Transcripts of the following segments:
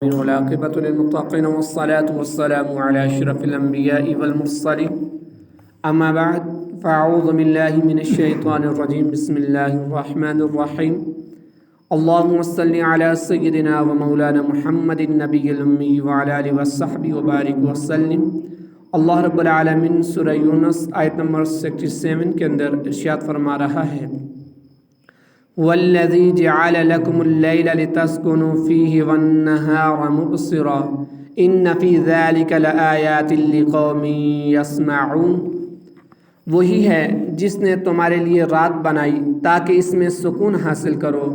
والعاقبة للمتقين والصلاة والسلام على أشرف الأنبياء والمرسلين أما بعد فأعوذ بالله من الشيطان الرجيم بسم الله الرحمن الرحيم اللهم صل على سيدنا ومولانا محمد النبي الأمي وعلى آله وصحبه وبارك وسلم اللہ رب العالمین سورہ یونس آیت نمبر 67 کے اندر ارشاد فرما رہا ہے وَالَّذِي جَعَلَ لَكُمُ اللَّيْلَ لِتَسْكُنُوا فِيهِ وَالنَّهَارَ مُبْصِرًا إِنَّ فِي ذَلِكَ لَآيَاتٍ لِقَوْمٍ يَسْمَعُونَ وہی ہے جس نے تمہارے لیے رات بنائی تاکہ اس میں سکون حاصل کرو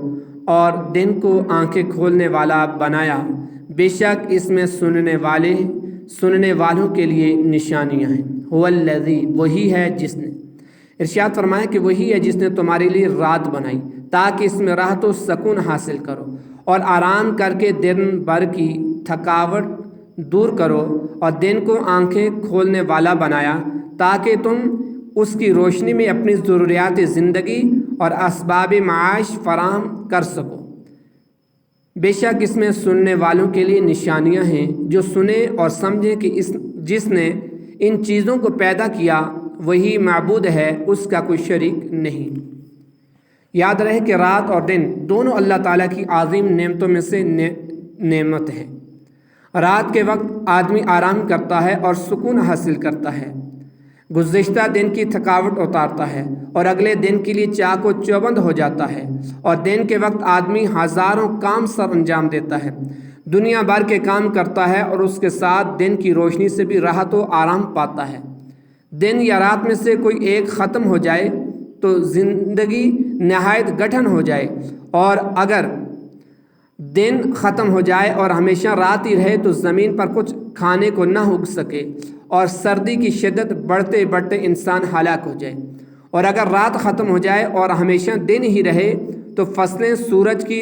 اور دن کو آنکھیں کھولنے والا بنایا، بے شک اس میں سننے والوں کے لیے نشانیاں ہیں۔ هُوَ وہی ہے جس نے، ارشاد فرمایا کہ وہی ہے جس نے تمہارے لیے رات بنائی تاکہ اس میں راحت و سکون حاصل کرو اور آرام کر کے دن بھر کی تھکاوٹ دور کرو، اور دن کو آنکھیں کھولنے والا بنایا تاکہ تم اس کی روشنی میں اپنی ضروریات زندگی اور اسباب معاش فراہم کر سکو۔ بے شک اس میں سننے والوں کے لیے نشانیاں ہیں، جو سنیں اور سمجھیں کہ جس نے ان چیزوں کو پیدا کیا وہی معبود ہے، اس کا کوئی شریک نہیں۔ یاد رہے کہ رات اور دن دونوں اللہ تعالیٰ کی عظیم نعمتوں میں سے نعمت ہے۔ رات کے وقت آدمی آرام کرتا ہے اور سکون حاصل کرتا ہے، گزشتہ دن کی تھکاوٹ اتارتا ہے اور اگلے دن کے لیے چاق و چوبند ہو جاتا ہے، اور دن کے وقت آدمی ہزاروں کام سر انجام دیتا ہے، دنیا بھر کے کام کرتا ہے اور اس کے ساتھ دن کی روشنی سے بھی راحت و آرام پاتا ہے۔ دن یا رات میں سے کوئی ایک ختم ہو جائے تو زندگی نہایت گٹھن ہو جائے، اور اگر دن ختم ہو جائے اور ہمیشہ رات ہی رہے تو زمین پر کچھ کھانے کو نہ اگ سکے اور سردی کی شدت بڑھتے بڑھتے انسان ہلاک ہو جائے، اور اگر رات ختم ہو جائے اور ہمیشہ دن ہی رہے تو فصلیں سورج کی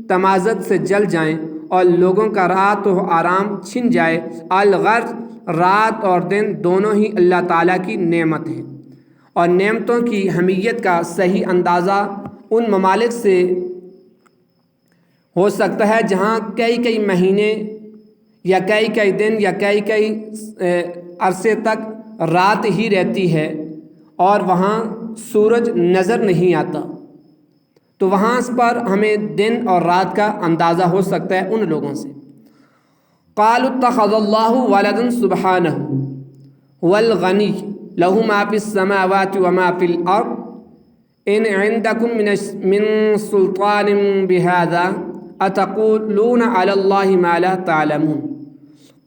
تمازت سے جل جائیں اور لوگوں کا راحت و آرام چھن جائے۔ الغرض رات اور دن دونوں ہی اللہ تعالیٰ کی نعمت ہیں، اور نعمتوں کی اہمیت کا صحیح اندازہ ان ممالک سے ہو سکتا ہے جہاں کئی مہینے یا کئی دن یا کئی عرصے تک رات ہی رہتی ہے اور وہاں سورج نظر نہیں آتا، تو وہاں پر ہمیں دن اور رات کا اندازہ ہو سکتا ہے ان لوگوں سے۔ قالوا اتخذ اللہ ولدا سبحانہ هو الغنی له ما فی السماوات وما فی الارض ان عندکم من سلطان بهذا اتقولون علی اللہ ما لا تعلمون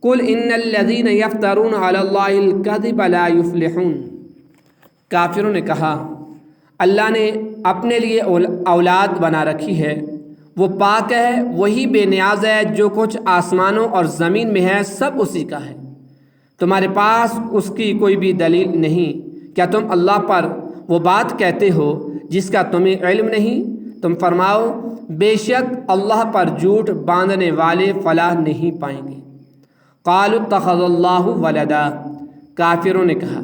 قل ان الذین یفترون علی اللہ الکذب لا یفلحون۔ کافروں نے کہا اللہ نے اپنے لیے اولاد بنا رکھی ہے، وہ پاک ہے، وہی بے نیاز ہے، جو کچھ آسمانوں اور زمین میں ہے سب اسی کا ہے، تمہارے پاس اس کی کوئی بھی دلیل نہیں، کیا تم اللہ پر وہ بات کہتے ہو جس کا تمہیں علم نہیں؟ تم فرماؤ بے شک اللہ پر جھوٹ باندھنے والے فلاح نہیں پائیں گے۔ قالوا اتخذ اللہ ولدا، کافروں نے کہا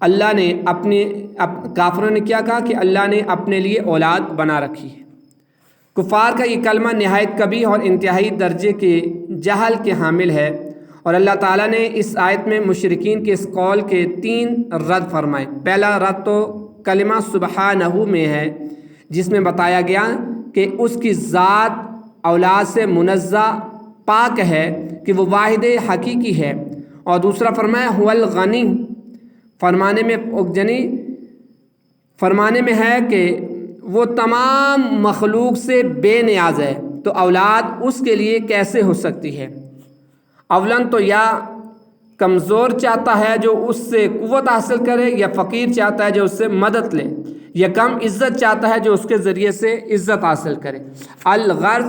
اللہ نے کافروں نے کیا کہا کہ اللہ نے اپنے لیے اولاد بنا رکھی ہے۔ کفار کا یہ کلمہ نہایت کبیح اور انتہائی درجے کے جہل کے حامل ہے، اور اللہ تعالیٰ نے اس آیت میں مشرکین کے اس قول کے 3 رد فرمائے۔ پہلا رد تو کلمہ سبحانہ میں ہے، جس میں بتایا گیا کہ اس کی ذات اولاد سے منزہ پاک ہے کہ وہ واحد حقیقی ہے، اور دوسرا فرمایا هو الغنی، فرمانے میں ہے کہ وہ تمام مخلوق سے بے نیاز ہے، تو اولاد اس کے لیے کیسے ہو سکتی ہے؟ اولن تو یا کمزور چاہتا ہے جو اس سے قوت حاصل کرے، یا فقیر چاہتا ہے جو اس سے مدد لے، یا کم عزت چاہتا ہے جو اس کے ذریعے سے عزت حاصل کرے۔ الغرض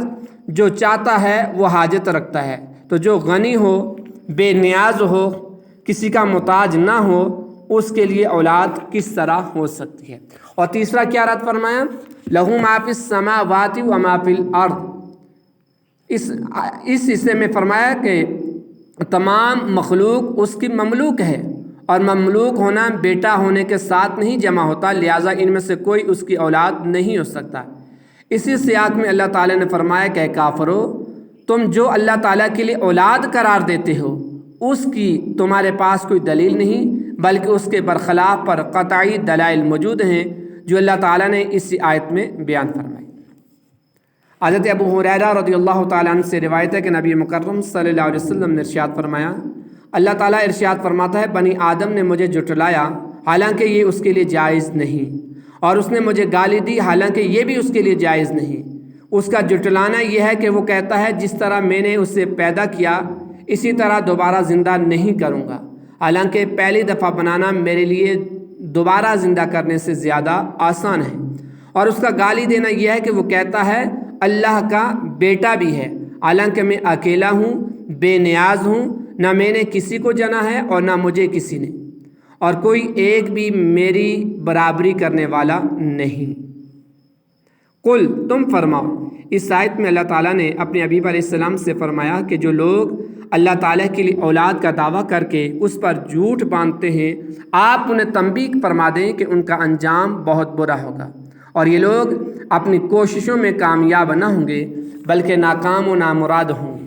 جو چاہتا ہے وہ حاجت رکھتا ہے، تو جو غنی ہو، بے نیاز ہو، کسی کا محتاج نہ ہو، اس کے لیے اولاد کس طرح ہو سکتی ہے؟ اور تیسرا کیا رد فرمایا؟ لہ ما فی السماوات وما فی الارض، اس حصے میں فرمایا کہ تمام مخلوق اس کی مملوک ہے، اور مملوک ہونا بیٹا ہونے کے ساتھ نہیں جمع ہوتا، لہٰذا ان میں سے کوئی اس کی اولاد نہیں ہو سکتا۔ اسی سیاق میں اللہ تعالیٰ نے فرمایا کہ کافرو تم جو اللہ تعالیٰ کے لیے اولاد قرار دیتے ہو اس کی تمہارے پاس کوئی دلیل نہیں، بلکہ اس کے برخلاف پر قطعی دلائل موجود ہیں جو اللہ تعالیٰ نے اسی آیت میں بیان فرمائی۔ حضرت ابو ہریرہ رضی اللہ تعالیٰ عنہ سے روایت ہے کہ نبی مکرم صلی اللہ علیہ وسلم نے ارشاد فرمایا، اللہ تعالیٰ ارشاد فرماتا ہے، بنی آدم نے مجھے جھٹلایا حالانکہ یہ اس کے لیے جائز نہیں، اور اس نے مجھے گالی دی حالانکہ یہ بھی اس کے لیے جائز نہیں۔ اس کا جھٹلانا یہ ہے کہ وہ کہتا ہے جس طرح میں نے اسے پیدا کیا اسی طرح دوبارہ زندہ نہیں کروں گا، حالانکہ پہلی دفعہ بنانا میرے لیے دوبارہ زندہ کرنے سے زیادہ آسان ہے۔ اور اس کا گالی دینا یہ ہے کہ وہ کہتا ہے اللہ کا بیٹا بھی ہے، حالانکہ میں اکیلا ہوں، بے نیاز ہوں، نہ میں نے کسی کو جنا ہے اور نہ مجھے کسی نے، اور کوئی ایک بھی میری برابری کرنے والا نہیں۔ قل، تم فرماؤ۔ اس آیت میں اللہ تعالیٰ نے اپنے حبیب علیہ السلام سے فرمایا کہ جو لوگ اللہ تعالیٰ کے لیے اولاد کا دعویٰ کر کے اس پر جھوٹ باندھتے ہیں، آپ انہیں تنبیہ فرما دیں کہ ان کا انجام بہت برا ہوگا، اور یہ لوگ اپنی کوششوں میں کامیاب نہ ہوں گے بلکہ ناکام و نامراد ہوں۔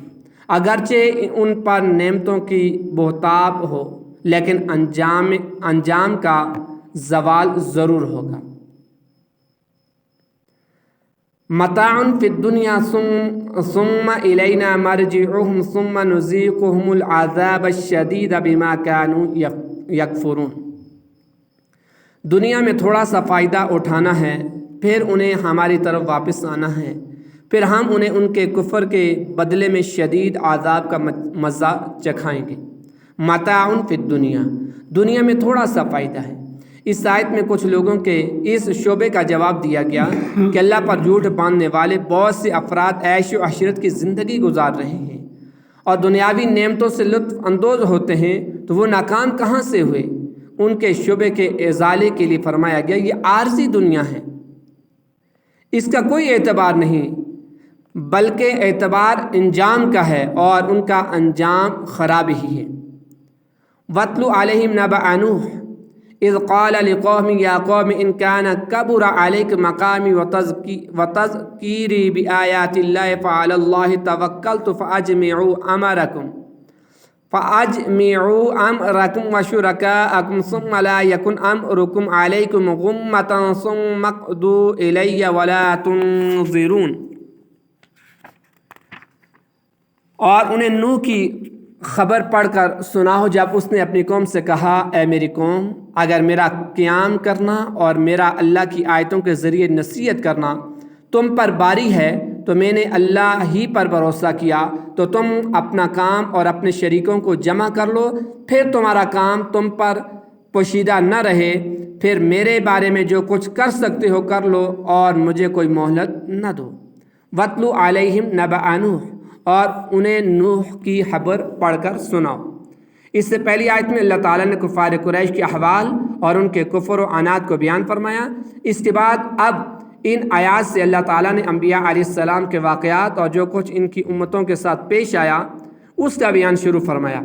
اگرچہ ان پر نعمتوں کی بہتاب ہو لیکن انجام کا زوال ضرور ہوگا۔ متاع فی الدنیا ثم الینا مرجعہم ثم نذیقہم العذاب الشدید بما كانوا یکفرون۔ دنیا میں تھوڑا سا فائدہ اٹھانا ہے، پھر انہیں ہماری طرف واپس آنا ہے، پھر ہم انہیں ان کے کفر کے بدلے میں شدید عذاب کا مزہ چکھائیں گے۔ متاع فی الدنیا، دنیا میں تھوڑا سا فائدہ ہے۔ اس آیت میں کچھ لوگوں کے اس شعبے کا جواب دیا گیا کہ اللہ پر جھوٹ باندھنے والے بہت سے افراد عیش و عشرت کی زندگی گزار رہے ہیں اور دنیاوی نعمتوں سے لطف اندوز ہوتے ہیں، تو وہ ناکام کہاں سے ہوئے؟ ان کے شعبے کے ازالے کے لیے فرمایا گیا یہ عارضی دنیا ہے، اس کا کوئی اعتبار نہیں بلکہ اعتبار انجام کا ہے، اور ان کا انجام خراب ہی ہے۔ وَاتْلُ عَلَيْهِمْ نَبَأَ نُوحٍ اذ قال لقوم یا قوم ان كان كبر عليكم مقامي وتذكيري بآيات الله فعلى الله توكلت فأجمعوا أمركم وشركاءكم ثم لا يكن أمركم عليكم غمة ثم اقضوا إلي ولا تنظرون۔ اور انہیں نوح کی خبر پڑھ کر سناؤ جب اس نے اپنی قوم سے کہا، اے میری قوم، اگر میرا قیام کرنا اور میرا اللہ کی آیتوں کے ذریعے نصیحت کرنا تم پر باری ہے تو میں نے اللہ ہی پر بھروسہ کیا، تو تم اپنا کام اور اپنے شریکوں کو جمع کر لو، پھر تمہارا کام تم پر پوشیدہ نہ رہے، پھر میرے بارے میں جو کچھ کر سکتے ہو کر لو اور مجھے کوئی مہلت نہ دو۔ وَاتْلُ عَلَيْهِمْ نَبَأَ نُوحٍ، اور انہیں نوح کی خبر پڑھ کر سناؤ۔ اس سے پہلی آیت میں اللہ تعالیٰ نے کفار قریش کے احوال اور ان کے کفر و عناد کو بیان فرمایا۔ اس کے بعد اب ان آیات سے اللہ تعالیٰ نے انبیاء علیہ السلام کے واقعات اور جو کچھ ان کی امتوں کے ساتھ پیش آیا اس کا بیان شروع فرمایا۔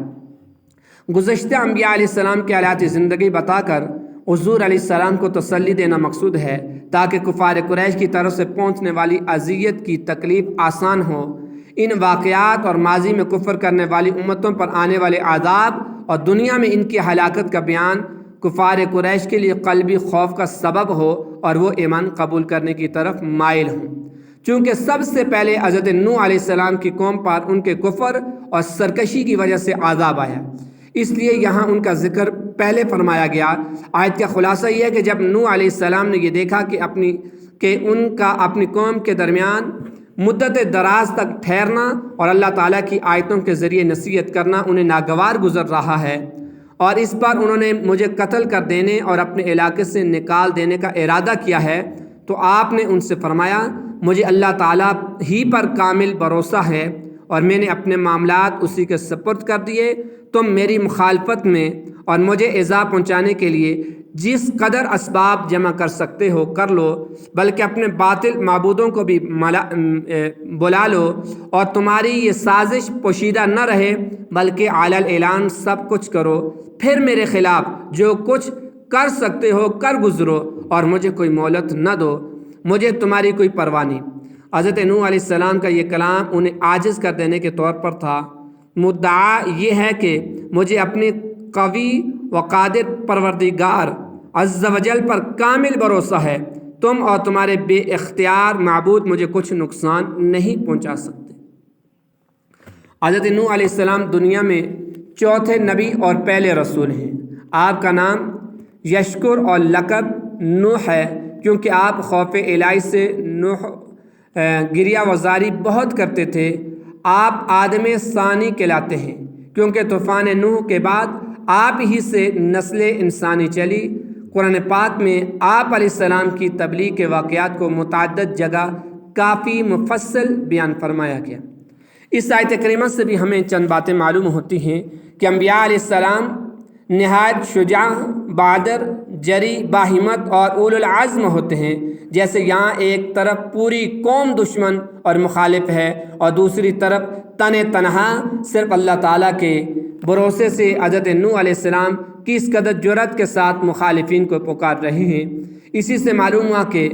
گزشتہ انبیاء علیہ السلام کے حالات زندگی بتا کر حضور علیہ السلام کو تسلی دینا مقصود ہے تاکہ کفار قریش کی طرف سے پہنچنے والی اذیت کی تکلیف آسان ہو۔ ان واقعات اور ماضی میں کفر کرنے والی امتوں پر آنے والے عذاب اور دنیا میں ان کی ہلاکت کا بیان کفار قریش کے لیے قلبی خوف کا سبب ہو اور وہ ایمان قبول کرنے کی طرف مائل ہوں۔ چونکہ سب سے پہلے حضرت نوح علیہ السلام کی قوم پر ان کے کفر اور سرکشی کی وجہ سے عذاب آیا، اس لیے یہاں ان کا ذکر پہلے فرمایا گیا۔ آیت کا خلاصہ یہ ہے کہ جب نوح علیہ السلام نے یہ دیکھا کہ ان کا اپنی قوم کے درمیان مدت دراز تک ٹھہرنا اور اللہ تعالیٰ کی آیتوں کے ذریعے نصیحت کرنا انہیں ناگوار گزر رہا ہے، اور اس پر انہوں نے مجھے قتل کر دینے اور اپنے علاقے سے نکال دینے کا ارادہ کیا ہے، تو آپ نے ان سے فرمایا، مجھے اللہ تعالیٰ ہی پر کامل بھروسہ ہے اور میں نے اپنے معاملات اسی کے سپرد کر دیے۔ تم میری مخالفت میں اور مجھے ایذا پہنچانے کے لیے جس قدر اسباب جمع کر سکتے ہو کر لو، بلکہ اپنے باطل معبودوں کو بھی بلا لو، اور تمہاری یہ سازش پوشیدہ نہ رہے بلکہ علی الاعلان سب کچھ کرو، پھر میرے خلاف جو کچھ کر سکتے ہو کر گزرو اور مجھے کوئی مہلت نہ دو، مجھے تمہاری کوئی پرواہ نہیں۔ حضرت نوح علیہ السلام کا یہ کلام انہیں عاجز کر دینے کے طور پر تھا۔ مدعا یہ ہے کہ مجھے اپنی قوی و قادر پروردگار عز و جل پر کامل بھروسہ ہے، تم اور تمہارے بے اختیار معبود مجھے کچھ نقصان نہیں پہنچا سکتے۔ حضرت نوح علیہ السلام دنیا میں چوتھے نبی اور پہلے رسول ہیں۔ آپ کا نام یشکر اور لقب نوح ہے، کیونکہ آپ خوف الہی سے نوح گریہ وزاری بہت کرتے تھے۔ آپ آدم ثانی کہلاتے ہیں، کیونکہ طوفان نوح کے بعد آپ ہی سے نسل انسانی چلی۔ قرآن پاک میں آپ علیہ السلام کی تبلیغ کے واقعات کو متعدد جگہ کافی مفصل بیان فرمایا گیا۔ اس آیت کریمہ سے بھی ہمیں چند باتیں معلوم ہوتی ہیں کہ انبیاء علیہ السلام نہایت شجاع، بہادر، جری، باہمت اور اولو العزم ہوتے ہیں۔ جیسے یہاں ایک طرف پوری قوم دشمن اور مخالف ہے اور دوسری طرف تنہا صرف اللہ تعالیٰ کے بھروسے سے حضرت نوح علیہ السلام کس قدر جرأت کے ساتھ مخالفین کو پکار رہے ہیں۔ اسی سے معلوم ہوا کہ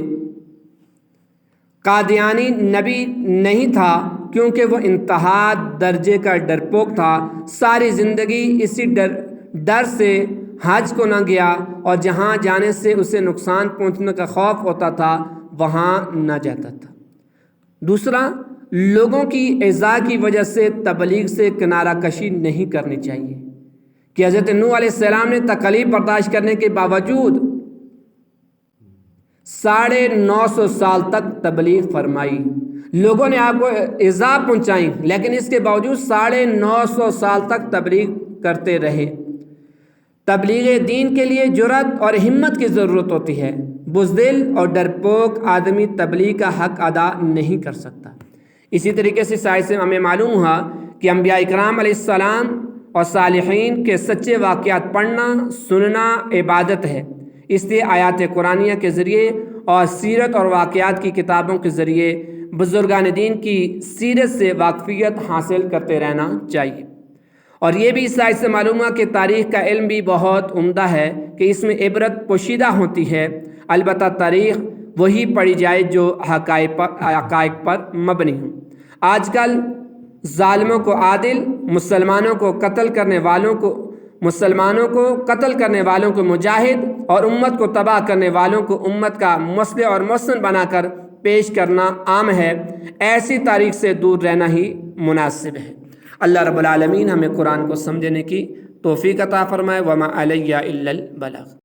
قادیانی نبی نہیں تھا، کیونکہ وہ انتہا درجے کا ڈرپوک تھا۔ ساری زندگی اسی ڈر سے حج کو نہ گیا اور جہاں جانے سے اسے نقصان پہنچنے کا خوف ہوتا تھا وہاں نہ جاتا تھا۔ دوسرا، لوگوں کی ایذا کی وجہ سے تبلیغ سے کنارہ کشی نہیں کرنی چاہیے، کہ حضرت نوح علیہ السلام نے تکلیف برداشت کرنے کے باوجود 950 سال تک تبلیغ فرمائی۔ لوگوں نے آپ کو ایذا پہنچائی، لیکن اس کے باوجود 950 سال تک تبلیغ کرتے رہے۔ تبلیغ دین کے لیے جرأت اور ہمت کی ضرورت ہوتی ہے۔ بزدل اور ڈرپوک آدمی تبلیغ کا حق ادا نہیں کر سکتا۔ اسی طریقے سے سائنس سے ہمیں معلوم ہوا کہ انبیاء اکرام علیہ السلام اور صالحین کے سچے واقعات پڑھنا سننا عبادت ہے۔ اس لیے آیات قرآنیہ کے ذریعے اور سیرت اور واقعات کی کتابوں کے ذریعے بزرگان دین کی سیرت سے واقفیت حاصل کرتے رہنا چاہیے۔ اور یہ بھی اس آیت سے معلوم ہوا کہ تاریخ کا علم بھی بہت عمدہ ہے، کہ اس میں عبرت پوشیدہ ہوتی ہے۔ البتہ تاریخ وہی پڑھی جائے جو حقائق پر مبنی ہوں۔ آج کل ظالموں کو عادل، مسلمانوں کو قتل کرنے والوں کو مجاہد اور امت کو تباہ کرنے والوں کو امت کا مسلح اور محسن بنا کر پیش کرنا عام ہے۔ ایسی تاریخ سے دور رہنا ہی مناسب ہے۔ اللہ رب العالمین ہمیں قرآن کو سمجھنے کی توفیق عطا فرمائے۔ وما علیہ الا البلاغ۔